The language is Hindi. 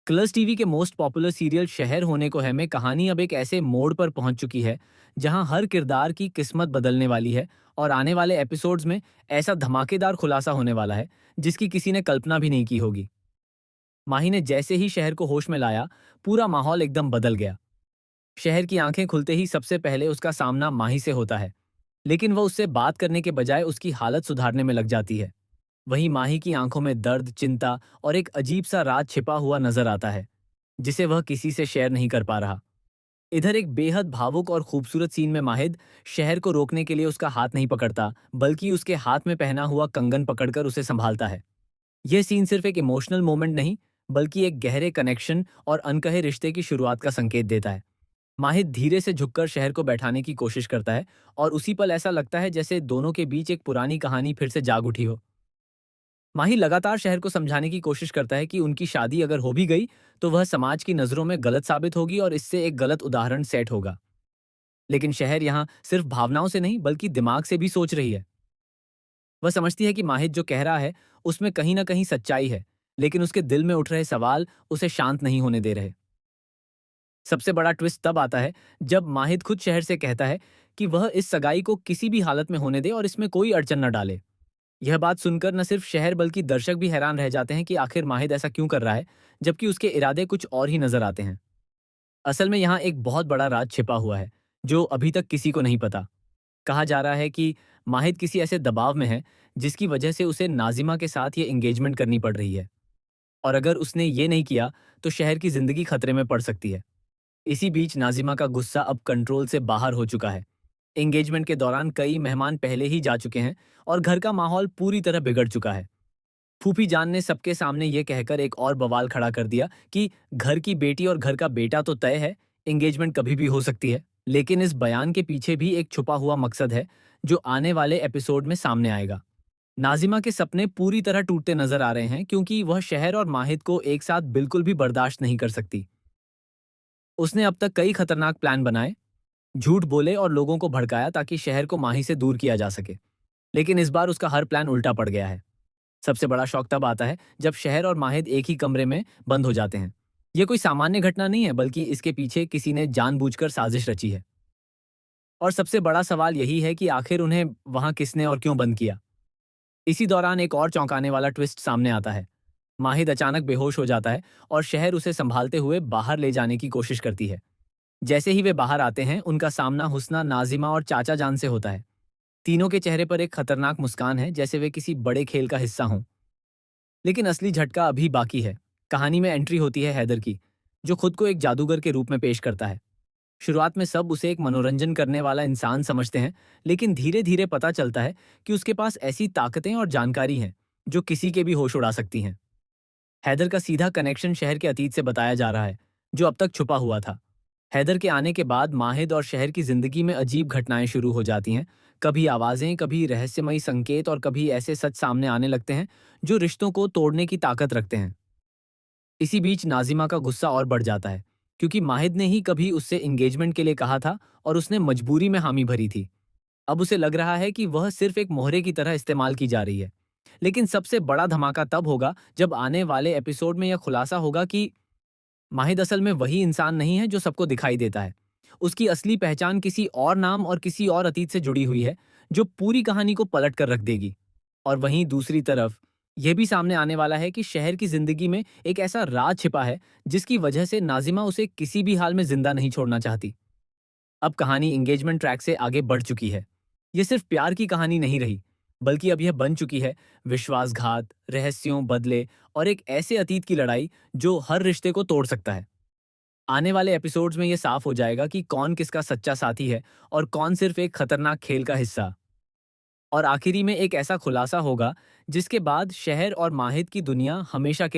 कलर्स टीवी के मोस्ट पॉपुलर सीरियल शहर होने को है में कहानी अब एक ऐसे मोड़ पर पहुंच चुकी है जहां हर किरदार की किस्मत बदलने वाली है। और आने वाले एपिसोड्स में ऐसा धमाकेदार खुलासा होने वाला है जिसकी किसी ने कल्पना भी नहीं की होगी। माही ने जैसे ही शहर को होश में लाया, पूरा माहौल एकदम बदल गया। शहर की आंखें खुलते ही सबसे पहले उसका सामना माही से होता है, लेकिन वह उससे बात करने के बजाय उसकी हालत सुधारने में लग जाती है। वहीं माही की आंखों में दर्द, चिंता और एक अजीब सा राज छिपा हुआ नजर आता है, जिसे वह किसी से शेयर नहीं कर पा रहा। इधर एक बेहद भावुक और खूबसूरत सीन में माहिद शहर को रोकने के लिए उसका हाथ नहीं पकड़ता, बल्कि उसके हाथ में पहना हुआ कंगन पकड़कर उसे संभालता है। यह सीन सिर्फ एक इमोशनल मोमेंट नहीं, बल्कि एक गहरे कनेक्शन और अनकहे रिश्ते की शुरुआत का संकेत देता है। माहिद धीरे से झुककर शहर को बैठाने की कोशिश करता है, और उसी पल ऐसा लगता है जैसे दोनों के बीच एक पुरानी कहानी फिर से जाग उठी हो। माही लगातार शहर को समझाने की कोशिश करता है कि उनकी शादी अगर हो भी गई तो वह समाज की नज़रों में गलत साबित होगी और इससे एक गलत उदाहरण सेट होगा। लेकिन शहर यहाँ सिर्फ भावनाओं से नहीं बल्कि दिमाग से भी सोच रही है। वह समझती है कि माहिद जो कह रहा है उसमें कहीं ना कहीं सच्चाई है, लेकिन उसके दिल में उठ रहे सवाल उसे शांत नहीं होने दे रहे। सबसे बड़ा ट्विस्ट तब आता है जब माहिद खुद शहर से कहता है कि वह इस सगाई को किसी भी हालत में होने दे और इसमें कोई अड़चन न डाले। यह बात सुनकर न सिर्फ शहर बल्कि दर्शक भी हैरान रह जाते हैं कि आखिर माहिद ऐसा क्यों कर रहा है, जबकि उसके इरादे कुछ और ही नजर आते हैं। असल में यहाँ एक बहुत बड़ा राज छिपा हुआ है जो अभी तक किसी को नहीं पता। कहा जा रहा है कि माहिद किसी ऐसे दबाव में है जिसकी वजह से उसे नाजिमा के साथ ये एंगेजमेंट करनी पड़ रही है, और अगर उसने ये नहीं किया तो शहर की जिंदगी खतरे में पड़ सकती है। इसी बीच नाजिमा का गुस्सा अब कंट्रोल से बाहर हो चुका है। एंगेजमेंट के दौरान कई मेहमान पहले ही जा चुके हैं और घर का माहौल पूरी तरह बिगड़ चुका है। फूफी जान ने सबके सामने ये कहकर एक और बवाल खड़ा कर दिया कि घर की बेटी और घर का बेटा तो तय है, एंगेजमेंट कभी भी हो सकती है। लेकिन इस बयान के पीछे भी एक छुपा हुआ मकसद है जो आने वाले एपिसोड में सामने आएगा। नाजिमा के सपने पूरी तरह टूटते नजर आ रहे हैं क्योंकि वह शहर और माहिद को एक साथ बिल्कुल भी बर्दाश्त नहीं कर सकती। उसने अब तक कई खतरनाक प्लान बनाए, झूठ बोले और लोगों को भड़काया ताकि शहर को माही से दूर किया जा सके। लेकिन इस बार उसका हर प्लान उल्टा पड़ गया है। सबसे बड़ा शौक तब आता है जब शहर और माहिद एक ही कमरे में बंद हो जाते हैं। यह कोई सामान्य घटना नहीं है, बल्कि इसके पीछे किसी ने जानबूझकर साजिश रची है। और सबसे बड़ा सवाल यही है कि आखिर उन्हें वहां किसने और क्यों बंद किया। इसी दौरान एक और चौंकाने वाला ट्विस्ट सामने आता है। माहिद अचानक बेहोश हो जाता है और शहर उसे संभालते हुए बाहर ले जाने की कोशिश करती है। जैसे ही वे बाहर आते हैं, उनका सामना हुस्ना, नाजिमा और चाचा जान से होता है। तीनों के चेहरे पर एक खतरनाक मुस्कान है, जैसे वे किसी बड़े खेल का हिस्सा हों। लेकिन असली झटका अभी बाकी है। कहानी में एंट्री होती है हैदर की, जो खुद को एक जादूगर के रूप में पेश करता है। शुरुआत में सब उसे एक मनोरंजन करने वाला इंसान समझते हैं, लेकिन धीरे धीरे पता चलता है कि उसके पास ऐसी ताकतें और जानकारी हैं जो किसी के भी होश उड़ा सकती हैं। हैदर का सीधा कनेक्शन शहर के अतीत से बताया जा रहा है, जो अब तक छुपा हुआ था। हैदर के आने के बाद माहिद और शहर की जिंदगी में अजीब घटनाएं शुरू हो जाती हैं। कभी आवाजें, कभी रहस्यमयी संकेत और कभी ऐसे सच सामने आने लगते हैं जो रिश्तों को तोड़ने की ताकत रखते हैं। इसी बीच नाजिमा का गुस्सा और बढ़ जाता है, क्योंकि माहिद ने ही कभी उससे एंगेजमेंट के लिए कहा था और उसने मजबूरी में हामी भरी थी। अब उसे लग रहा है कि वह सिर्फ एक मोहरे की तरह इस्तेमाल की जा रही है। लेकिन सबसे बड़ा धमाका तब होगा जब आने वाले एपिसोड में यह खुलासा होगा कि माहिद असल में वही इंसान नहीं है जो सबको दिखाई देता है। उसकी असली पहचान किसी और नाम और किसी और अतीत से जुड़ी हुई है, जो पूरी कहानी को पलट कर रख देगी। और वहीं दूसरी तरफ यह भी सामने आने वाला है कि शहर की जिंदगी में एक ऐसा राज छिपा है जिसकी वजह से नाजिमा उसे किसी भी हाल में जिंदा नहीं छोड़ना चाहती। अब कहानी एंगेजमेंट ट्रैक से आगे बढ़ चुकी है। ये सिर्फ प्यार की कहानी नहीं रही, बल्कि अब यह बन चुकी है विश्वासघात, रहस्यों, बदले और एक ऐसे अतीत की लड़ाई जो हर रिश्ते को तोड़ सकता है। आने वाले एपिसोड्स में यह साफ हो जाएगा कि कौन किसका सच्चा साथी है और कौन सिर्फ एक खतरनाक खेल का हिस्सा। और आखिरी में एक ऐसा खुलासा होगा जिसके बाद शहर और माहिद की दुनिया हमेशा के